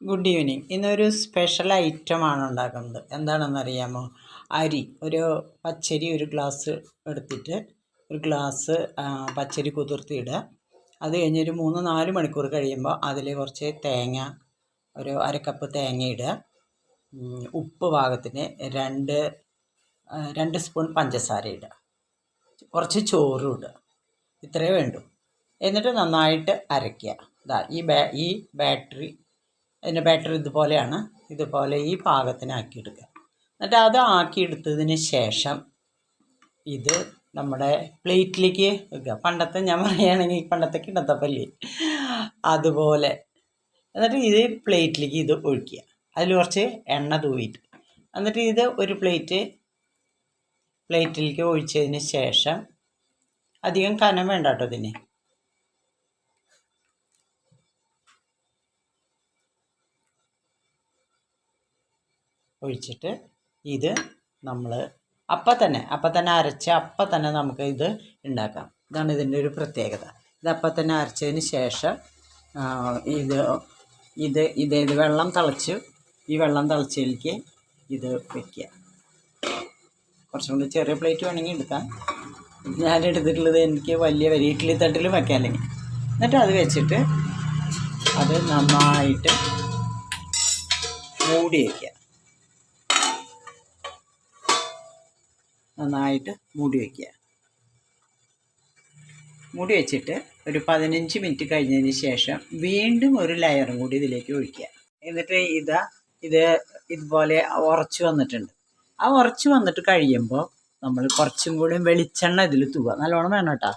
Good evening. ഇന്നൊരു special ഐറ്റമാണ് ഉണ്ടാക്കുന്നത്. എന്താണെന്നറിയാമോ? അരി ഒരു പച്ചരി ഒരു ഗ്ലാസ് എടുത്തിട്ട് ഒരു ഗ്ലാസ് പച്ചരി കുതിർത്തിയിടുക. അത് കഴിഞ്ഞൊരു 3-4 മണിക്കൂർ കഴിയുമ്പോൾ അതിൽ കുറച്ച് തേങ്ങ, ഒരു അരക്കപ്പ് തേങ്ങ ഇടുക. ഉപ്പ് പാകത്തിന് 2 സ്പൂൺ പഞ്ചസാര ഇടുക. കുറച്ച് ചോറും ഇടുക. ഇത്രയേ വേണ്ടൂ. എന്നിട്ട് നന്നായിട്ട് അരയ്ക്കുക. ഇതാ ഈ ബാറ്ററി അതിൻ്റെ ബാറ്ററി ഇതുപോലെ ഈ പാകത്തിനാക്കിയെടുക്കുക. എന്നിട്ട് അത് ആക്കിയെടുത്തതിന് ശേഷം ഇത് നമ്മുടെ പ്ലേറ്റിലേക്ക് വെക്കുക. പണ്ടത്തെ ഞാൻ പറയുകയാണെങ്കിൽ പണ്ടത്തെ കിണ്ണത്തപ്പല്ലേ അതുപോലെ. എന്നിട്ട് ഇത് പ്ലേറ്റിലേക്ക് ഇത് ഒഴിക്കുക. അതിൽ കുറച്ച് എണ്ണ തൂവിയിട്ട് എന്നിട്ട് ഇത് ഒരു പ്ലേറ്റിലേക്ക് ഒഴിച്ചതിന് ശേഷം അധികം കനം വേണ്ട കേട്ടോ ഇതിന്. ഒഴിച്ചിട്ട് ഇത് നമ്മൾ അപ്പം തന്നെ അരച്ച് അപ്പം തന്നെ നമുക്ക് ഇത് ഉണ്ടാക്കാം. ഇതാണ് ഇതിൻ്റെ ഒരു പ്രത്യേകത. ഇത് അപ്പം തന്നെ അരച്ചതിന് ശേഷം ഇത് വെള്ളം തിളച്ച് ഈ വെള്ളം തിളച്ചതിലേക്ക് ഇത് വയ്ക്കുക. കുറച്ചും കൂടി ചെറിയ പ്ലേറ്റ് വേണമെങ്കിൽ എടുക്കാം. ഞാൻ എടുത്തിട്ടുള്ളത് എനിക്ക് വലിയ ഇഡ്ഡലി തട്ടിലും വയ്ക്കാം അല്ലെങ്കിൽ. എന്നിട്ട് അത് വെച്ചിട്ട് അത് നന്നായിട്ട് മൂടി വയ്ക്കുക. മൂടി വെച്ചിട്ട് ഒരു 15 മിനിറ്റ് കഴിഞ്ഞതിന് ശേഷം വീണ്ടും ഒരു ലെയറും കൂടി ഇതിലേക്ക് ഒഴിക്കുക. എന്നിട്ട് ഇത് ഇതുപോലെ ഉറച്ച് വന്നിട്ടുണ്ട്. ആ ഉറച്ച് വന്നിട്ട് കഴിയുമ്പോൾ നമ്മൾ കുറച്ചും കൂടി വെളിച്ചെണ്ണ ഇതിൽ തൂവുക. നല്ലോണം വേണം കേട്ടോ.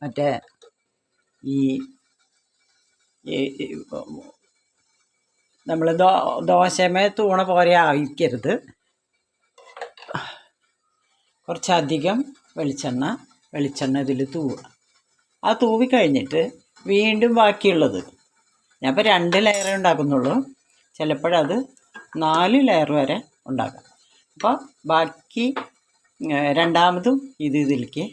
മറ്റേ ഈ നമ്മൾ ദോശമേ തൂണ പോലെ ആയിരിക്കരുത്. കുറച്ചധികം വെളിച്ചെണ്ണ ഇതിൽ തൂവുക. ആ തൂവി കഴിഞ്ഞിട്ട് വീണ്ടും ബാക്കിയുള്ളത്, ഞാൻ ഇപ്പോൾ 2 ലെയറേ ഉണ്ടാക്കുന്നുള്ളൂ, ചിലപ്പോഴത് 4 ലെയർ വരെ ഉണ്ടാക്കാം. അപ്പോൾ ബാക്കി രണ്ടാമതും ഇതിലേക്ക്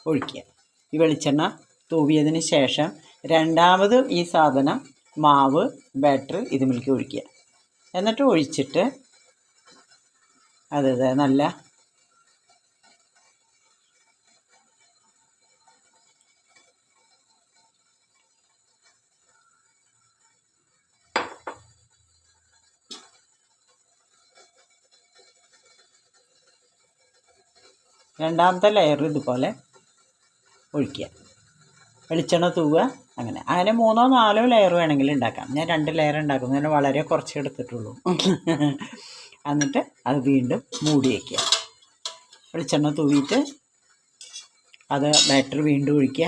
ഒഴിക്കുക. ഈ വെളിച്ചെണ്ണ തൂവിയതിന് ശേഷം രണ്ടാമതും ഈ സാധനം മാവ് ബാറ്റർ ഇതിലേക്ക് ഒഴിക്കുക. എന്നിട്ട് ഒഴിച്ചിട്ട് അത് നല്ല രണ്ടാമത്തെ ലെയർ ഇതുപോലെ ഒഴിക്കുക. വെളിച്ചെണ്ണ തൂവുക. അങ്ങനെ 3-4 ലെയർ വേണമെങ്കിൽ ഉണ്ടാക്കാം. ഞാൻ 2 ലെയർ ഉണ്ടാക്കുന്നതിന് വളരെ കുറച്ച് എടുത്തിട്ടുള്ളൂ. എന്നിട്ട് അത് വീണ്ടും മൂടി വയ്ക്കുക. വെളിച്ചെണ്ണ തൂവിയിട്ട് അത് ബാറ്റർ വീണ്ടും ഒഴിക്കുക.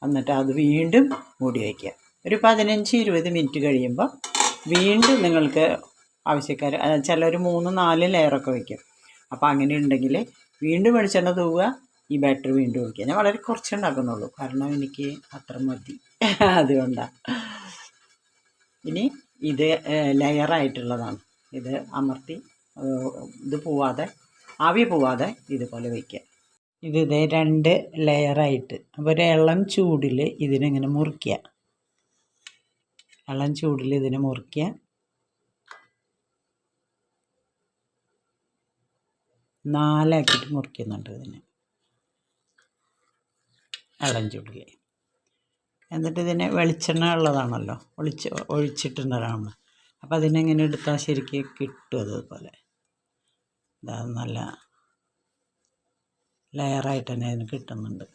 എന്നിട്ട് അത് വീണ്ടും മൂടി വയ്ക്കുക. ഒരു 15-20 മിനിറ്റ് കഴിയുമ്പോൾ വീണ്ടും നിങ്ങൾക്ക് ആവശ്യക്കാർ ചിലർ 3-4 ലെയറൊക്കെ വയ്ക്കും. അപ്പോൾ അങ്ങനെ ഉണ്ടെങ്കിൽ വീണ്ടും വെളിച്ചെണ്ണ തൂവുക, ഈ ബാറ്റർ വീണ്ടും ഒഴിക്കുക. ഞാൻ വളരെ കുറച്ച് ഉണ്ടാക്കുന്നുള്ളൂ, കാരണം എനിക്ക് അത്ര മതി, അതുകൊണ്ടാണ്. ഇനി ഇത് ലെയറായിട്ടുള്ളതാണ്. ഇത് അമർത്തി ആവി പോവാതെ ഇതുപോലെ വയ്ക്കുക. ഇത് 2 ലെയറായിട്ട്. അപ്പോൾ ഒരു ഇളം ചൂടിൽ ഇതിനെ മുറിക്കുക. ഇളം ചൂടിൽ ഇതിനെ മുറിക്കുക. 4 ആക്കിയിട്ട് മുറിക്കുന്നുണ്ട് ഇതിനെ ഇളം ചൂടിൽ. എന്നിട്ട് ഇതിന് വെളിച്ചെണ്ണ ഉള്ളതാണല്ലോ, ഒഴിച്ചിട്ടുള്ളതാണ്. അപ്പോൾ അതിനെങ്ങനെ എടുത്താൽ ശരിക്കും കിട്ടും. അതുപോലെ നല്ല ലെയറായിട്ട് തന്നെ അതിന് കിട്ടുന്നുണ്ട്.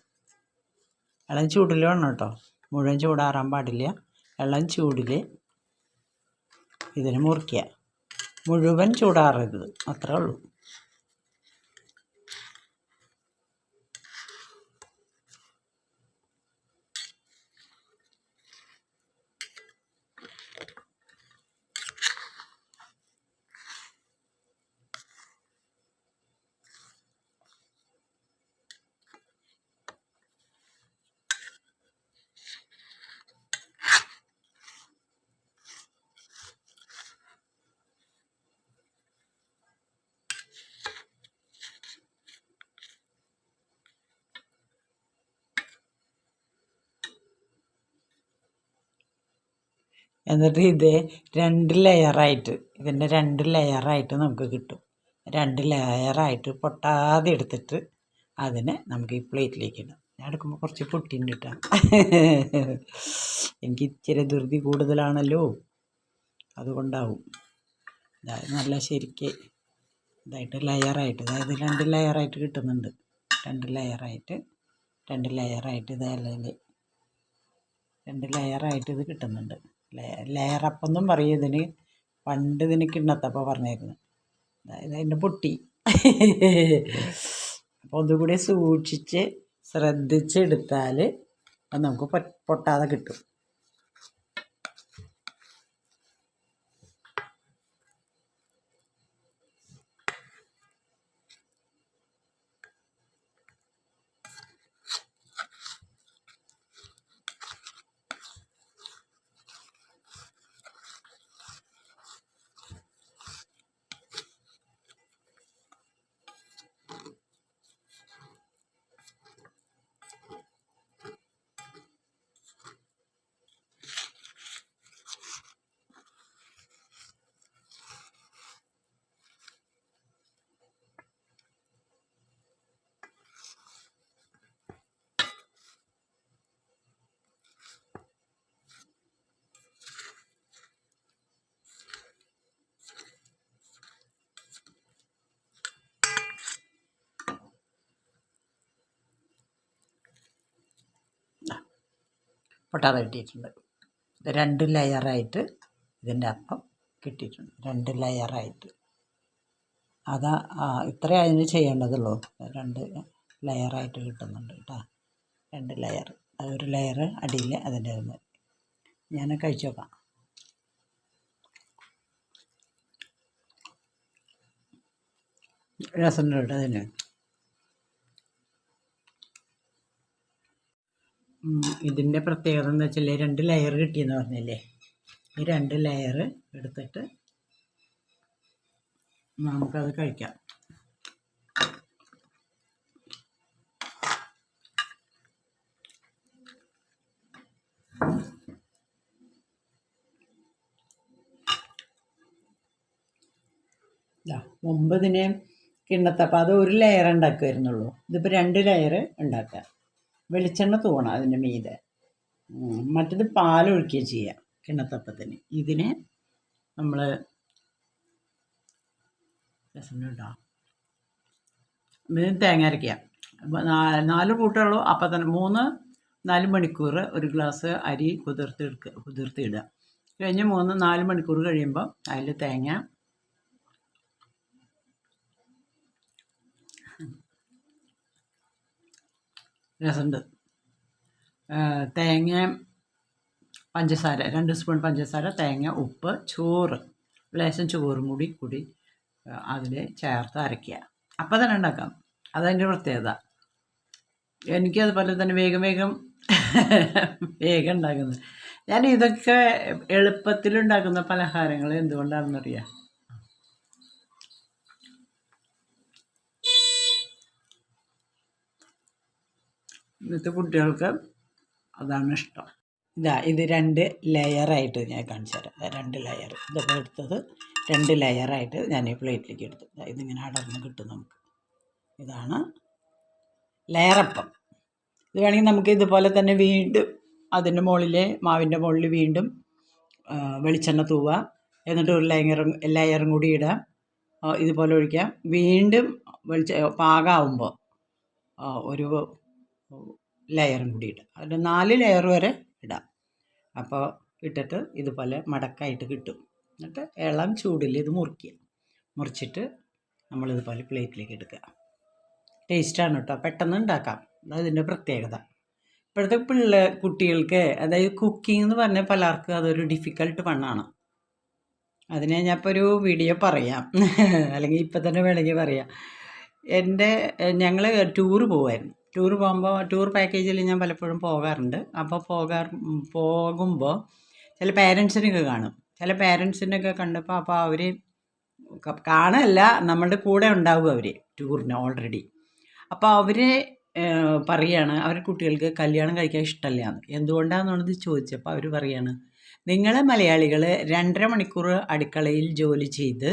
ഇളം ചൂടിൽ വേണം കേട്ടോ, മുഴുവൻ ചൂടാറാൻ പാടില്ല. ഇളം ചൂടിൽ ഇതിനെ മുറിക്കുക. മുഴുവൻ ചൂടാറരുത്, അത്രേ ഉള്ളൂ. എന്നിട്ട് ഇത് 2 ലെയറായിട്ട് ഇതിൻ്റെ 2 ലെയറായിട്ട് നമുക്ക് കിട്ടും. 2 ലെയറായിട്ട് പൊട്ടാതെ എടുത്തിട്ട് അതിനെ നമുക്ക് ഈ പ്ലേറ്റിലേക്ക് ഇടാം. ഞാൻ എടുക്കുമ്പോൾ കുറച്ച് പൊട്ടിയുണ്ട് കേട്ടോ. എനിക്ക് ഇച്ചിരി ധൃതി കൂടുതലാണല്ലോ, അതുകൊണ്ടാവും. നല്ല ശരിക്ക് ഇതായിട്ട് ലെയറായിട്ട്, അതായത് 2 ലെയറായിട്ട് കിട്ടുന്നുണ്ട്. 2 ലെയറായിട്ട് ഇതല്ലെങ്കിൽ 2 ലെയറായിട്ട് ഇത് കിട്ടുന്നുണ്ട്. ലെയറപ്പം എന്നും പറയും ഇതിന്. പണ്ട് ഇതിന് കിണ്ണത്തപ്പം പറഞ്ഞിരുന്നു. അതായത് അതിൻ്റെ പൊട്ടി. അപ്പോൾ ഒന്നുകൂടി സൂക്ഷിച്ച് ശ്രദ്ധിച്ചെടുത്താൽ അത് നമുക്ക് പൊട്ടാതെ കിട്ടും. പൊട്ടാതെ കിട്ടിയിട്ടുണ്ട്. ഇത് 2 ലെയറായിട്ട് ഇതിൻ്റെ അപ്പം കിട്ടിയിട്ടുണ്ട്. 2 ലെയറായിട്ട് അതാ ഇത്രയും അതിന് ചെയ്യേണ്ടതുള്ളൂ. 2 ലെയറായിട്ട് കിട്ടുന്നുണ്ട് കേട്ടോ. 2 ലെയർ, അതൊരു ലെയർ അടിയിൽ അതിൻ്റെ ഒന്ന് ഞാൻ കഴിച്ചു നോക്കാം. രസമുണ്ട് കേട്ടോ അതിന്. ഇതിൻ്റെ പ്രത്യേകത എന്ന് വെച്ചാൽ 2 ലെയർ കിട്ടിയെന്ന് പറഞ്ഞില്ലേ, ഈ 2 ലെയർ എടുത്തിട്ട് നമുക്കത് കഴിക്കാം. മുമ്പ് ഇതിന് കിണ്ണത്തപ്പം അത് 1 ലെയർ ഉണ്ടാക്കുമായിരുന്നുള്ളൂ. ഇതിപ്പോൾ 2 ലെയർ ഉണ്ടാക്കുക. വെളിച്ചെണ്ണ തൂവണം അതിൻ്റെ മീതെ. മറ്റത് പാലൊഴിക്കുകയും ചെയ്യാം കിണ്ണത്തപ്പത്തിന്. ഇതിന് നമ്മൾ രസമുണ്ടോ, ഇതിന് തേങ്ങ അരയ്ക്കുക. 4 കൂട്ടുള്ളൂ. അപ്പം തന്നെ 3-4 മണിക്കൂർ ഒരു ഗ്ലാസ് അരി കുതിർത്തിടുക. കഴിഞ്ഞ് 3-4 മണിക്കൂർ കഴിയുമ്പോൾ അതിൽ തേങ്ങ രസമുണ്ട്. തേങ്ങ, പഞ്ചസാര 2 സ്പൂൺ പഞ്ചസാര, തേങ്ങ, ഉപ്പ്, ചോറ്, ലേശം ചോറും കൂടി അതിൽ ചേർത്ത് അരയ്ക്കുക. അപ്പം തന്നെ ഉണ്ടാക്കാം. അതതിൻ്റെ പ്രത്യേകത. എനിക്കതുപോലെ തന്നെ വേഗം ഉണ്ടാക്കുന്നത്. ഞാൻ ഇതൊക്കെ എളുപ്പത്തിലുണ്ടാക്കുന്ന പലഹാരങ്ങൾ എന്തുകൊണ്ടാണെന്നറിയാം. ഇന്നത്തെ കുട്ടികൾക്ക് അതാണ് ഇഷ്ടം. ഇത് 2 ലെയറായിട്ട് ഞാൻ കാണിച്ചു തരാം. 2 ലെയർ ഇതൊക്കെ എടുത്തത് 2 ലെയറായിട്ട് ഞാൻ ഈ പ്ലേറ്റിലേക്ക് എടുത്തു. ഇതിങ്ങനെ അടർന്ന് കിട്ടും നമുക്ക്. ഇതാണ് ലെയറപ്പം. ഇത് വേണമെങ്കിൽ നമുക്ക് ഇതുപോലെ തന്നെ വീണ്ടും അതിൻ്റെ മുകളിൽ, മാവിൻ്റെ മുകളിൽ വീണ്ടും വെളിച്ചെണ്ണ തൂവുക. എന്നിട്ട് ഒരു ലെയറും കൂടി ഇടാം. ഇതുപോലെ ഒഴിക്കാം. വീണ്ടും പാകമാകുമ്പോൾ ഒരു ലെയറും കൂടി ഇടാം. അതിൽ 4 ലെയർ വരെ ഇടാം. അപ്പോൾ ഇട്ടിട്ട് ഇതുപോലെ മടക്കായിട്ട് കിട്ടും. എന്നിട്ട് ഇളം ചൂടിൽ ഇത് മുറിച്ചിട്ട് നമ്മളിതുപോലെ പ്ലേറ്റിലേക്ക് എടുക്കുക. ടേസ്റ്റാണ് കേട്ടോ, പെട്ടെന്ന് ഉണ്ടാക്കാം. അതതിൻ്റെ പ്രത്യേകത. ഇപ്പോഴത്തെ കുട്ടികൾക്ക്, അതായത് കുക്കിംഗ് എന്ന് പറഞ്ഞാൽ പലർക്കും അതൊരു ഡിഫിക്കൽട്ട് പണാണ്. അതിനെ ഞാൻ ഇപ്പോൾ ഒരു വീഡിയോ പറയാം, അല്ലെങ്കിൽ ഇപ്പം തന്നെ വേണമെങ്കിൽ പറയാം. ഞങ്ങൾ ടൂറ് പോകുമായിരുന്നു. ടൂർ പോകുമ്പോൾ ടൂർ പാക്കേജിൽ ഞാൻ പലപ്പോഴും പോകാറുണ്ട്. അപ്പോൾ പോകുമ്പോൾ ചില പേരൻസിനൊക്കെ കാണും. ചില പേരൻസിനൊക്കെ കണ്ടപ്പോൾ അപ്പോൾ അവർ കാണല്ല, നമ്മളുടെ കൂടെ ഉണ്ടാവും അവർ ടൂറിന് ഓൾറെഡി. അപ്പോൾ അവർ പറയാണ് അവർ കുട്ടികൾക്ക് കല്യാണം കഴിക്കാൻ ഇഷ്ടമല്ല എന്ന്. എന്തുകൊണ്ടാണെന്നുള്ളത് ചോദിച്ചപ്പോൾ അവർ പറയാണ്, നിങ്ങൾ മലയാളികൾ 2.5 മണിക്കൂർ അടുക്കളയിൽ ജോലി ചെയ്ത്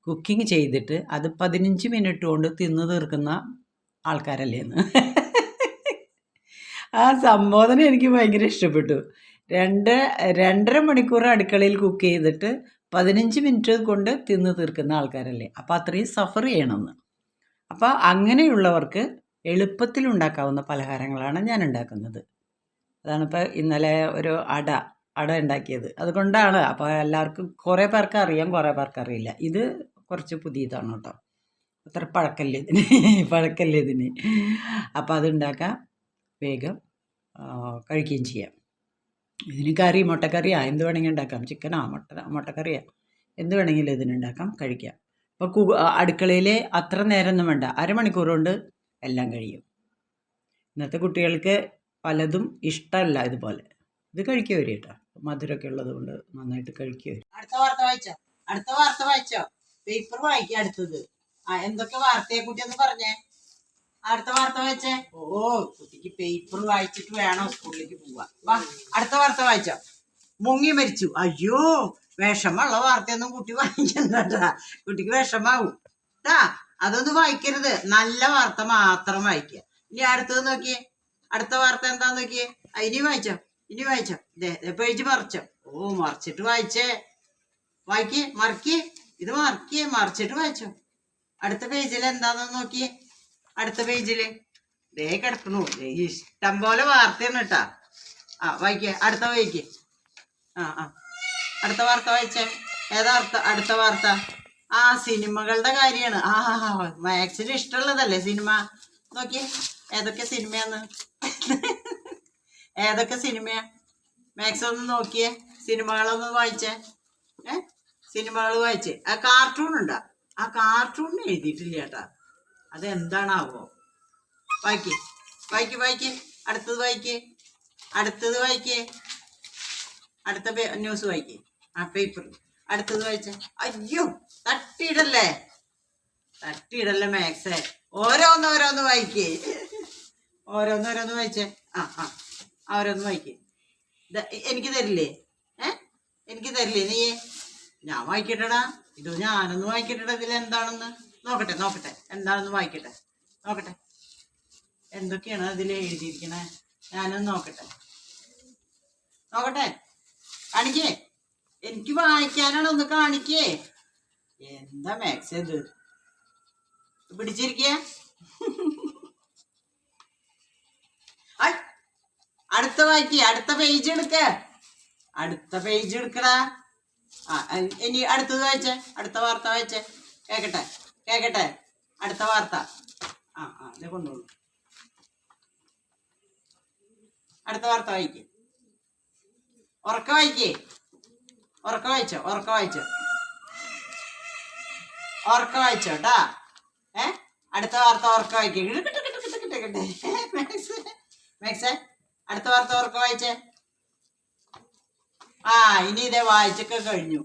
കുക്കിംഗ് ചെയ്തിട്ട് അത് 15 മിനിറ്റ് കൊണ്ട് തിന്നു തീർക്കുന്ന ആൾക്കാരല്ലേ എന്ന്. ആ സംബോധന എനിക്ക് ഭയങ്കര ഇഷ്ടപ്പെട്ടു. 2.5 മണിക്കൂർ അടുക്കളയിൽ കുക്ക് ചെയ്തിട്ട് 15 മിനിറ്റ് കൊണ്ട് തിന്നു തീർക്കുന്ന ആൾക്കാരല്ലേ, അപ്പോൾ അത്രയും സഫർ ചെയ്യണമെന്ന്. അപ്പോൾ അങ്ങനെയുള്ളവർക്ക് എളുപ്പത്തിൽ ഉണ്ടാക്കാവുന്ന പലഹാരങ്ങളാണ് ഞാൻ ഉണ്ടാക്കുന്നത്. അതാണിപ്പോൾ ഇന്നലെ ഒരു അട ഉണ്ടാക്കിയത്. അതുകൊണ്ടാണ്. അപ്പോൾ എല്ലാവർക്കും കുറേ പേർക്ക് അറിയാം, കുറേ പേർക്ക് അറിയില്ല. ഇത് കുറച്ച് പുതിയതാണ് കേട്ടോ, അത്ര പഴക്കല്ലേ ഇതിന്. അപ്പോൾ അതുണ്ടാക്കാം, വേഗം കഴിക്കുകയും ചെയ്യാം. ഇതിന് കറി, മുട്ടക്കറിയാ, എന്ത് വേണമെങ്കിലും ഉണ്ടാക്കാം. ചിക്കനാ, മുട്ടക്കറിയാ, എന്ത് വേണമെങ്കിലും ഇതിനുണ്ടാക്കാം, കഴിക്കാം. അപ്പോൾ അടുക്കളയിൽ അത്ര നേരമൊന്നും വേണ്ട, 1/2 മണിക്കൂർ കൊണ്ട് എല്ലാം കഴിയും. ഇന്നത്തെ കുട്ടികൾക്ക് പലതും ഇഷ്ടമല്ല ഇതുപോലെ. ഇത് കഴിക്കുവർ കേട്ടോ, മധുരമൊക്കെ ഉള്ളത് കൊണ്ട് നന്നായിട്ട് കഴിക്കുവർ. അടുത്ത വാർത്ത വായിച്ചോ, പേപ്പർ വായിക്കുക. അടുത്തത് എന്തൊക്കെ വാർത്തയെ കുട്ടി ഒന്ന് പറഞ്ഞേ. അടുത്ത വാർത്ത വായിച്ചേ. ഓ, കുട്ടിക്ക് പേപ്പർ വായിച്ചിട്ട് വേണം സ്കൂളിലേക്ക് പോവാ. വാ, അടുത്ത വാർത്ത വായിച്ചോ. മുങ്ങി മരിച്ചു. അയ്യോ, വിഷമുള്ള വാർത്തയൊന്നും കുട്ടി വായിക്കണ്ടാ, കുട്ടിക്ക് വിഷമാവും ട്ടാ. അതൊന്നും വായിക്കരുത്, നല്ല വാർത്ത മാത്രം വായിക്കുക. ഇനി അടുത്തത് നോക്കിയേ, അടുത്ത വാർത്ത എന്താന്ന് നോക്കിയേ. ഇനി വായിച്ചോ. പേജ് മറിച്ചോ. ഓ, മറിച്ചിട്ട് വായിച്ചേ. ഇത് മറിച്ചിട്ട് വായിച്ചോ. അടുത്ത പേജിൽ എന്താന്ന് നോക്കിയേ. അടുത്ത പേജില് കിടക്കണു, ഇഷ്ടം പോലെ വാർത്തയാണ് കേട്ടാ. വായിക്കേ, അടുത്ത വായിക്കേ. അടുത്ത വാർത്ത വായിച്ചേ. ഏതാ അടുത്ത വാർത്ത? സിനിമകളുടെ കാര്യമാണ്. മാക്സിന് ഇഷ്ടമുള്ളതല്ലേ സിനിമ. നോക്കിയേ, ഏതൊക്കെ സിനിമയാ മാക്സ് ഒന്ന് നോക്കിയേ. സിനിമകളൊന്ന് വായിച്ചേ. സിനിമകൾ വായിച്ചേ. കാർട്ടൂൺ ഉണ്ടാ, കാർട്ടൂണിന് എഴുതിയിട്ടില്ല ചേട്ടാ, അതെന്താണാവോ. വായിക്ക്. അടുത്തത് വായിക്കേ. അടുത്ത ന്യൂസ് വായിക്കേ. പേപ്പർ അടുത്തത് വായിച്ചേ. അയ്യോ, തട്ടിയിടല്ലേ മാക്സേ. ഓരോന്ന് വായിക്കേ. ഓരോന്ന് വായിച്ചേ. ഓരോന്ന് വായിക്കേ. എനിക്ക് തരില്ലേ? എനിക്ക് തരില്ലേ നീ? ഞാൻ വായിക്കട്ടെടാ. ഇത് ഞാനൊന്ന് വായിക്കട്ടെടാ. ഇതിൽ എന്താണെന്ന് നോക്കട്ടെ. എന്താണെന്ന് വായിക്കട്ടെ, നോക്കട്ടെ. എന്തൊക്കെയാണ് അതിൽ എഴുതിയിരിക്കണേ? ഞാനൊന്ന് നോക്കട്ടെ. കാണിക്കേ, എനിക്ക് വായിക്കാനാണ്, ഒന്ന് കാണിക്കേ. എന്താ മാക്സ് ഇത് പിടിച്ചിരിക്കേ? അടുത്ത വായിക്കേ. അടുത്ത പേജ് എടുക്കടാ. ഇനി അടുത്തത് വായിച്ചേ. അടുത്ത വാർത്ത വായിച്ചേ. കേക്കട്ടെ. അടുത്ത വാർത്ത അതേ കൊണ്ടോളൂ. അടുത്ത വാർത്ത വായിക്കേ. ഉറക്ക വായിച്ചോ ട്ടാ. അടുത്ത വാർത്ത ഉറക്ക വായിക്കേ. മാക്സേ, അടുത്ത വാർത്ത ഉറക്ക വായിച്ചേ. ഇനി ഇതേ വായിച്ചൊക്കെ കഴിഞ്ഞു.